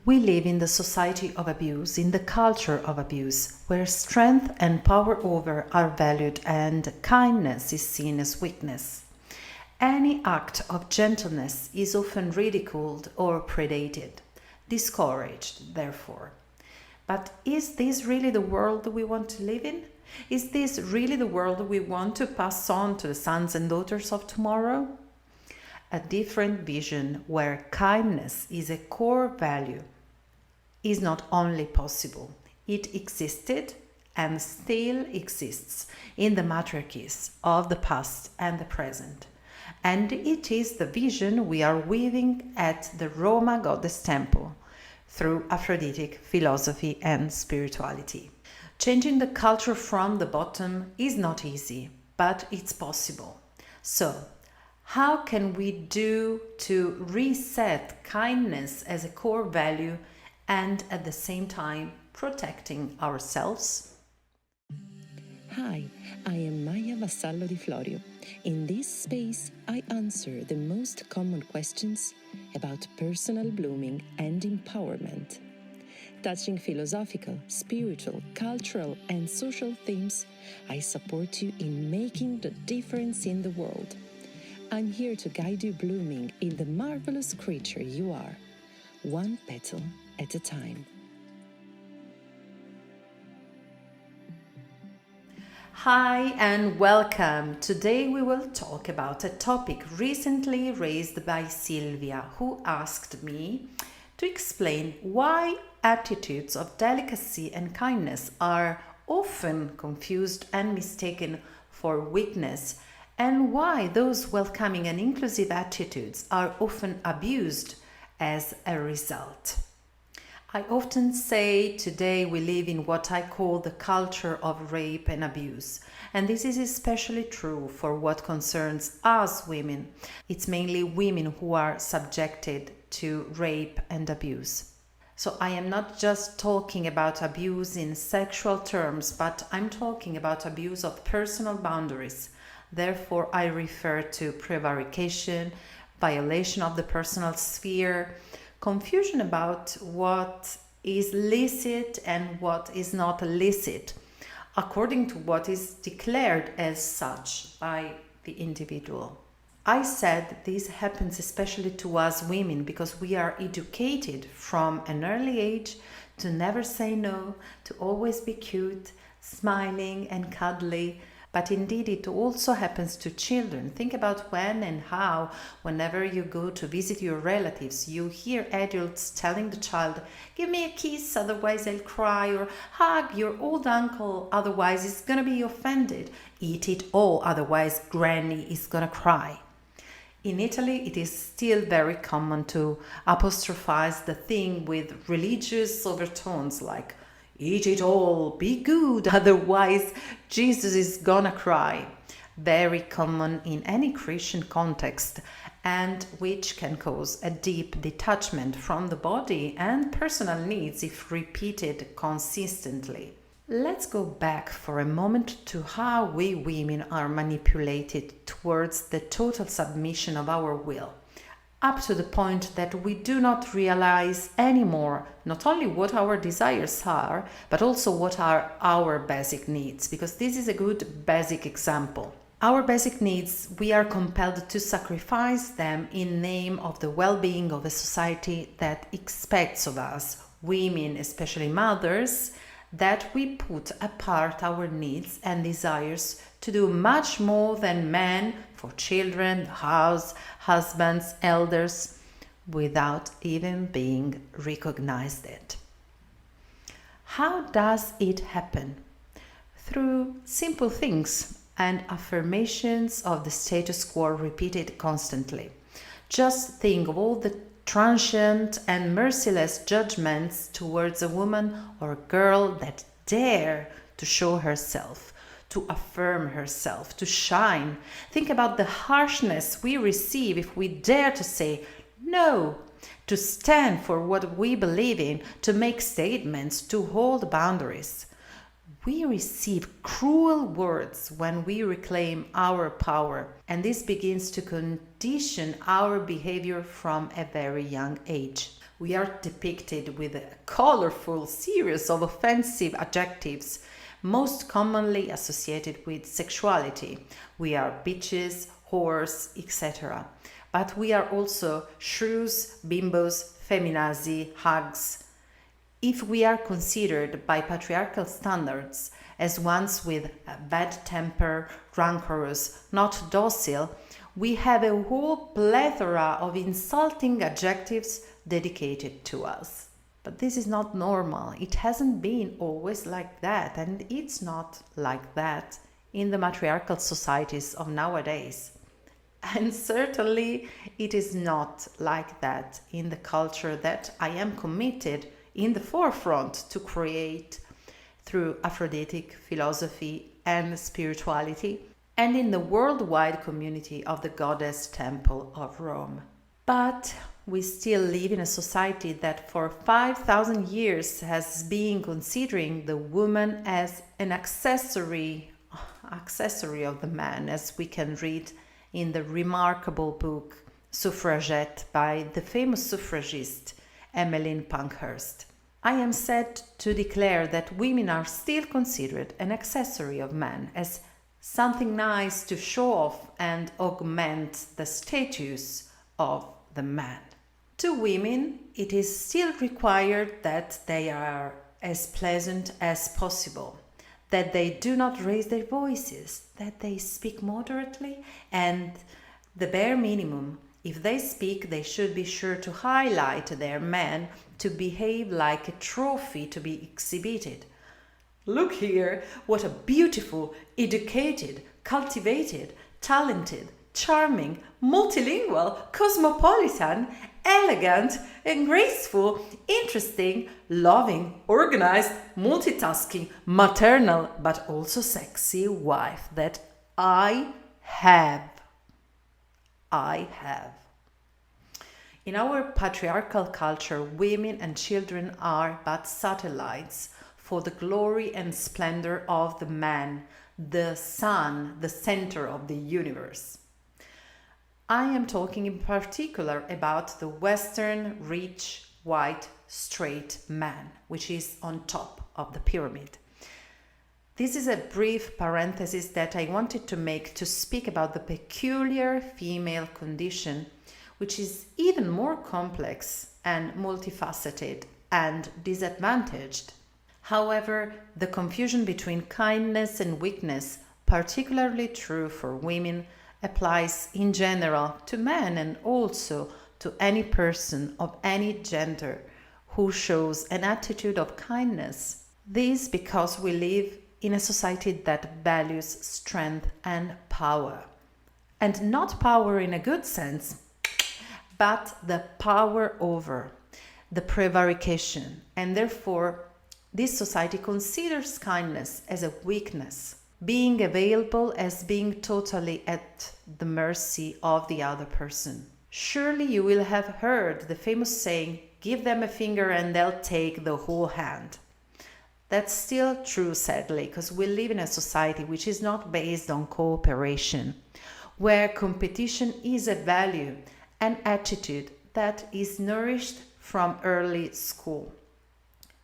We live in the society of abuse, in the culture of abuse, where strength and power over are valued and kindness is seen as weakness. Any act of gentleness is often ridiculed or predated, discouraged, therefore. But is this really the world we want to live in? Is this really the world we want to pass on to the sons and daughters of tomorrow? A different vision where kindness is a core value is not only possible, it existed and still exists in the matriarchies of the past and the present. And it is the vision we are weaving at the Roma Goddess Temple through Aphroditic Philosophy and Spirituality. Changing the culture from the bottom is not easy, but it's possible. So, how can we do to reset kindness as a core value and at the same time protecting ourselves? Hi, I am Maya Vassallo di Florio. In this space, I answer the most common questions about personal blooming and empowerment. Touching philosophical, spiritual, cultural, and social themes, I support you in making the difference in the world. I'm here to guide you blooming in the marvelous creature you are, one petal at a time. Hi and welcome. Today we will talk about a topic recently raised by Silvia, who asked me to explain why attitudes of delicacy and kindness are often confused and mistaken for weakness, and why those welcoming and inclusive attitudes are often abused as a result. I often say today we live in what I call the culture of rape and abuse, and this is especially true for what concerns us women. It's mainly women who are subjected to rape and abuse. So I am not just talking about abuse in sexual terms, but I'm talking about abuse of personal boundaries. Therefore, I refer to prevarication, violation of the personal sphere, confusion about what is licit and what is not licit, according to what is declared as such by the individual. I said this happens especially to us women because we are educated from an early age to never say no, to always be cute, smiling and cuddly. But indeed, it also happens to children. Think about when and how, whenever you go to visit your relatives, you hear adults telling the child, "Give me a kiss, otherwise I'll cry," or "Hug your old uncle, otherwise he's gonna be offended. Eat it all, otherwise Granny is gonna cry." In Italy, it is still very common to apostrophize the thing with religious overtones like, "Eat it all, be good, otherwise Jesus is gonna cry." Very common in any Christian context, and which can cause a deep detachment from the body and personal needs if repeated consistently. Let's go back for a moment to how we women are manipulated towards the total submission of our will, up to the point that we do not realize anymore not only what our desires are, but also what are our basic needs, because this is a good basic example. Our basic needs, we are compelled to sacrifice them in name of the well-being of a society that expects of us, women, especially mothers, that we put apart our needs and desires to do much more than men for children, house, husbands, elders, without even being recognized it. How does it happen? Through simple things and affirmations of the status quo repeated constantly. Just think of all the transient and merciless judgments towards a woman or a girl that dare to show herself, to affirm herself, to shine. Think about the harshness we receive if we dare to say no, to stand for what we believe in, to make statements, to hold boundaries. We receive cruel words when we reclaim our power, and this begins to condition our behavior from a very young age. We are depicted with a colorful series of offensive adjectives, most commonly associated with sexuality. We are bitches, whores, etc. But we are also shrews, bimbos, feminazi, hags. If we are considered by patriarchal standards as ones with a bad temper, rancorous, not docile, we have a whole plethora of insulting adjectives dedicated to us. But this is not normal. It hasn't been always like that, and it's not like that in the matriarchal societies of nowadays. And certainly it is not like that in the culture that I am committed in the forefront to create through Aphroditic philosophy and spirituality, and in the worldwide community of the Goddess Temple of Rome. But we still live in a society that for 5,000 years has been considering the woman as an accessory of the man, as we can read in the remarkable book Suffragette by the famous suffragist Emmeline Pankhurst. I am sad to declare that women are still considered an accessory of man, as something nice to show off and augment the status of the man. To women, it is still required that they are as pleasant as possible, that they do not raise their voices, that they speak moderately, and the bare minimum, if they speak, they should be sure to highlight their man, to behave like a trophy to be exhibited. Look here, what a beautiful, educated, cultivated, talented, charming, multilingual, cosmopolitan, elegant and graceful, interesting, loving, organized, multitasking, maternal, but also sexy wife that I have. In our patriarchal culture, women and children are but satellites for the glory and splendor of the man, the sun, the center of the universe. I am talking in particular about the Western, rich, white, straight man, which is on top of the pyramid. This is a brief parenthesis that I wanted to make to speak about the peculiar female condition, which is even more complex and multifaceted and disadvantaged. However, the confusion between kindness and weakness, particularly true for women, applies in general to men and also to any person of any gender who shows an attitude of kindness. This because we live in a society that values strength and power. And not power in a good sense, but the power over, the prevarication. And therefore, this society considers kindness as a weakness, being available as being totally at the mercy of the other person. Surely you will have heard the famous saying, give them a finger and they'll take the whole hand. That's still true, sadly, because we live in a society which is not based on cooperation, where competition is a value, an attitude that is nourished from early school,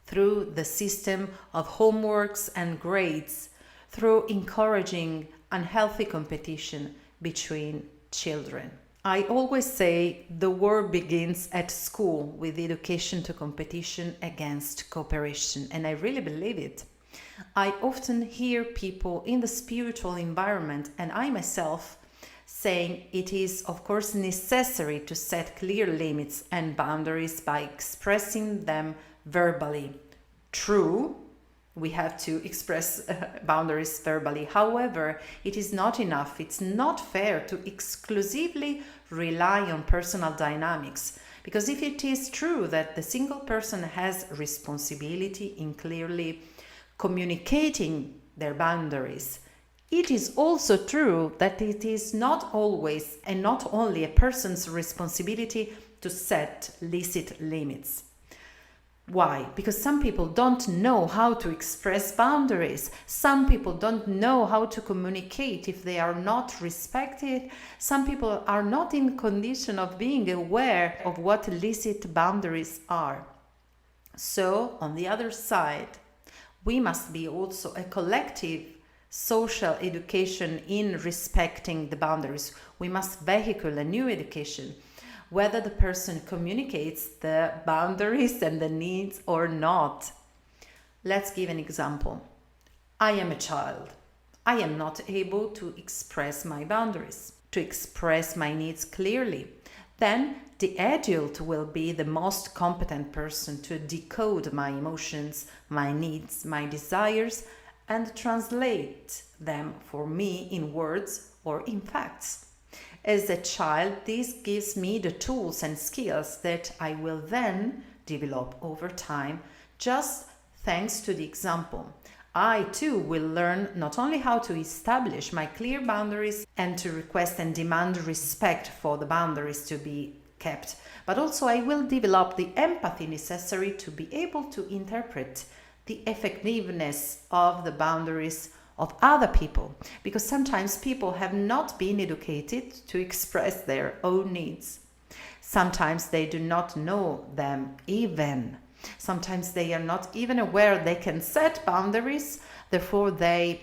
through the system of homeworks and grades, through encouraging unhealthy competition between children. I always say the war begins at school with education to competition against cooperation, and I really believe it. I often hear people in the spiritual environment, and I myself, saying it is of course necessary to set clear limits and boundaries by expressing them verbally. True, we have to express boundaries verbally. However, it is not enough. It's not fair to exclusively rely on personal dynamics, because if it is true that the single person has responsibility in clearly communicating their boundaries, it is also true that it is not always and not only a person's responsibility to set licit limits. Why? Because some people don't know how to express boundaries. Some people don't know how to communicate if they are not respected. Some people are not in condition of being aware of what illicit boundaries are. So, on the other side, we must be also a collective social education in respecting the boundaries. We must vehicle a new education, whether the person communicates the boundaries and the needs or not. Let's give an example. I am a child. I am not able to express my boundaries, to express my needs clearly. Then the adult will be the most competent person to decode my emotions, my needs, my desires, and translate them for me in words or in facts. As a child, this gives me the tools and skills that I will then develop over time, just thanks to the example. I too will learn not only how to establish my clear boundaries and to request and demand respect for the boundaries to be kept, but also I will develop the empathy necessary to be able to interpret the effectiveness of the boundaries of other people, because sometimes people have not been educated to express their own needs. Sometimes they do not know them even. Sometimes they are not even aware they can set boundaries, therefore they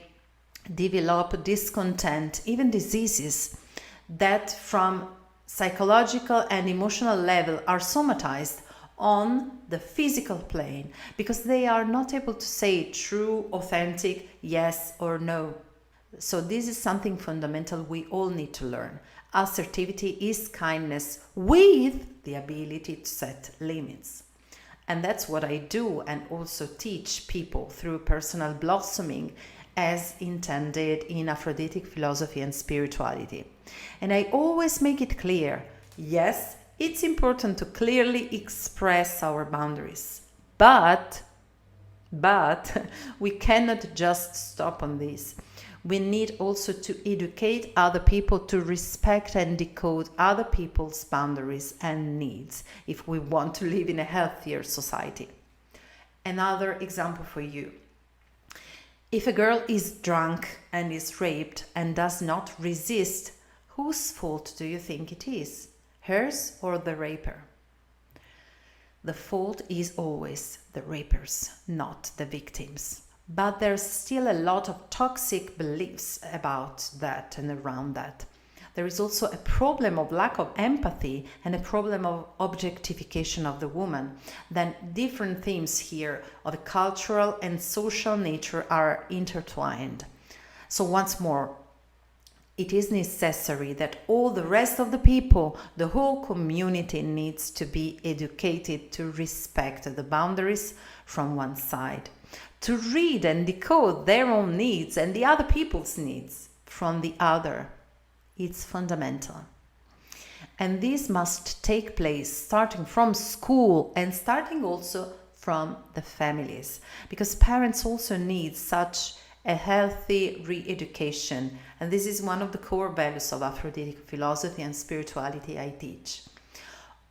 develop discontent, even diseases that from psychological and emotional level are somatized on the physical plane because they are not able to say true, authentic yes or no. So this is something fundamental we all need to learn. Assertivity is kindness with the ability to set limits. And that's what I do and also teach people through personal blossoming as intended in Aphroditic Philosophy and Spirituality. And I always make it clear, yes, it's important to clearly express our boundaries, but we cannot just stop on this. We need also to educate other people to respect and decode other people's boundaries and needs if we want to live in a healthier society. Another example for you. If a girl is drunk and is raped and does not resist, whose fault do you think it is? Hers or the raper? The fault is always the rapers, not the victims. But there's still a lot of toxic beliefs about that and around that. There is also a problem of lack of empathy and a problem of objectification of the woman. Then different themes here of a cultural and social nature are intertwined. So once more, it is necessary that all the rest of the people, the whole community needs to be educated to respect the boundaries from one side, to read and decode their own needs and the other people's needs from the other. It's fundamental. And this must take place starting from school and starting also from the families, because parents also need such a healthy re-education. And this is one of the core values of Aphroditic Philosophy and Spirituality I teach.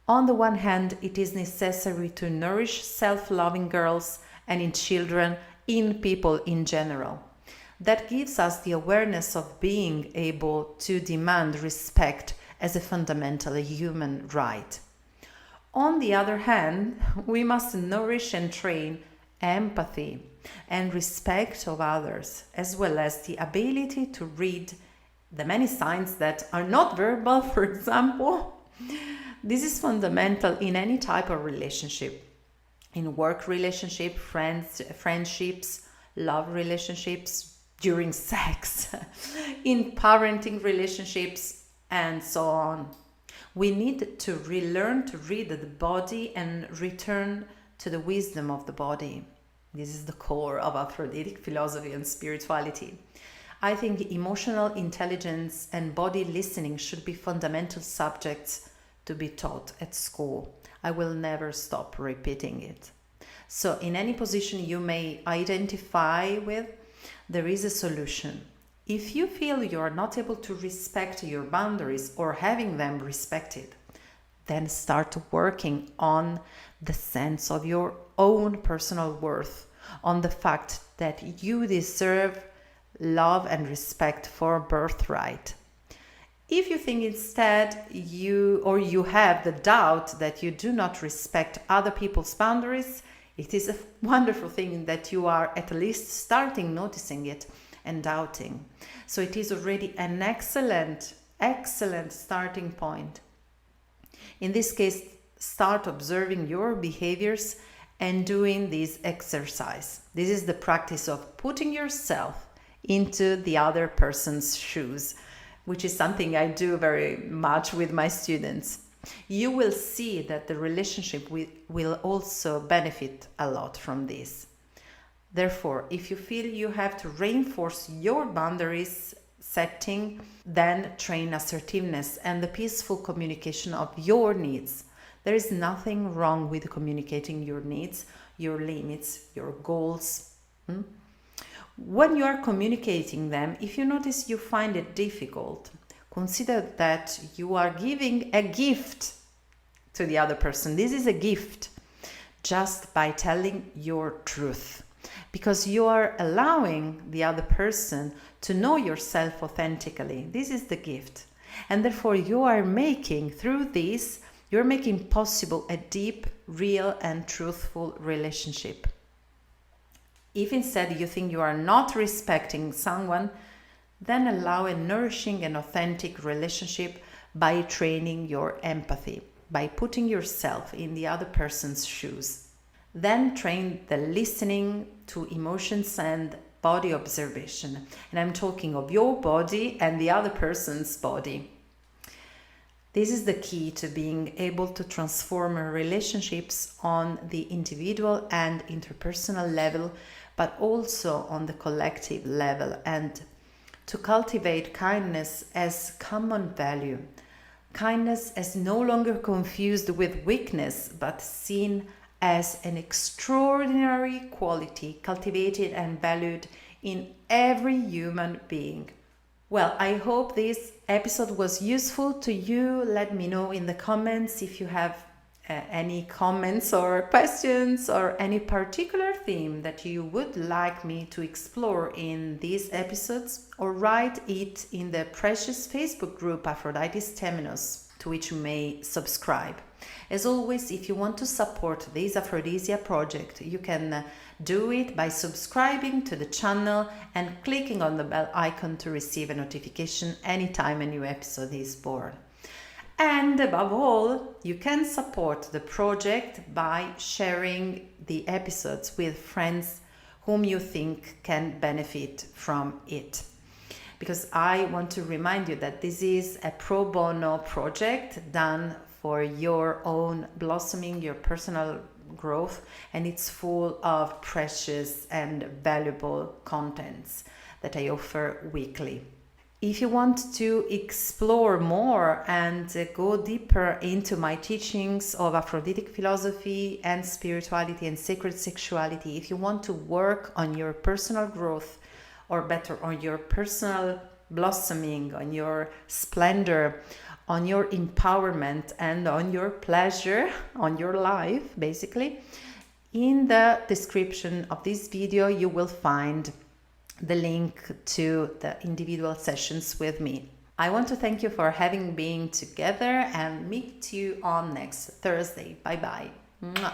On the one hand, it is necessary to nourish self-loving girls and in children, in people in general. That gives us the awareness of being able to demand respect as a fundamental human right. On the other hand, we must nourish and train empathy and respect of others, as well as the ability to read the many signs that are not verbal, for example. This is fundamental in any type of relationship. In work relationship, friendships, love relationships, during sex, in parenting relationships, and so on. We need to relearn to read the body and return to the wisdom of the body. This is the core of Aphroditic Philosophy and Spirituality. I think emotional intelligence and body listening should be fundamental subjects to be taught at school. I will never stop repeating it. So in any position you may identify with, there is a solution. If you feel you are not able to respect your boundaries or having them respected, Then start working on the sense of your own personal worth, on the fact that you deserve love and respect for birthright. If you think instead you have the doubt that you do not respect other people's boundaries, it is a wonderful thing that you are at least starting noticing it and doubting. So it is already an excellent starting point. In this case, start observing your behaviors and doing this exercise. This is the practice of putting yourself into the other person's shoes, which is something I do very much with my students. You will see that the relationship will also benefit a lot from this. Therefore, if you feel you have to reinforce your boundaries setting, then train assertiveness and the peaceful communication of your needs. There is nothing wrong with communicating your needs, your limits, your goals. When you are communicating them, if you notice you find it difficult, consider that you are giving a gift to the other person. This is a gift just by telling your truth, because you are allowing the other person to know yourself authentically. This is the gift. And therefore you are making, through this, you're making possible a deep, real and truthful relationship. If instead you think you are not respecting someone, then allow a nourishing and authentic relationship by training your empathy, by putting yourself in the other person's shoes. Then train the listening to emotions and body observation. And I'm talking of your body and the other person's body. This is the key to being able to transform relationships on the individual and interpersonal level, but also on the collective level, and to cultivate kindness as common value. Kindness as no longer confused with weakness, but seen as an extraordinary quality cultivated and valued in every human being. Well, I hope this episode was useful to you. Let me know in the comments if you have any comments or questions or any particular theme that you would like me to explore in these episodes, or write it in the precious Facebook group Aphroditic Temenos, to which you may subscribe. As always, if you want to support this Aphrodisia project, you can do it by subscribing to the channel and clicking on the bell icon to receive a notification anytime a new episode is born. And above all, you can support the project by sharing the episodes with friends whom you think can benefit from it. Because I want to remind you that this is a pro bono project done for your own blossoming, your personal growth, and it's full of precious and valuable contents that I offer weekly. If you want to explore more and go deeper into my teachings of Aphroditic philosophy and spirituality and sacred sexuality, if you want to work on your personal growth, or better, on your personal blossoming, on your splendor, on your empowerment and on your pleasure, on your life, basically, in the description of this video you will find the link to the individual sessions with me. I want to thank you for having been together and meet you on next Thursday. Bye bye. Mwah.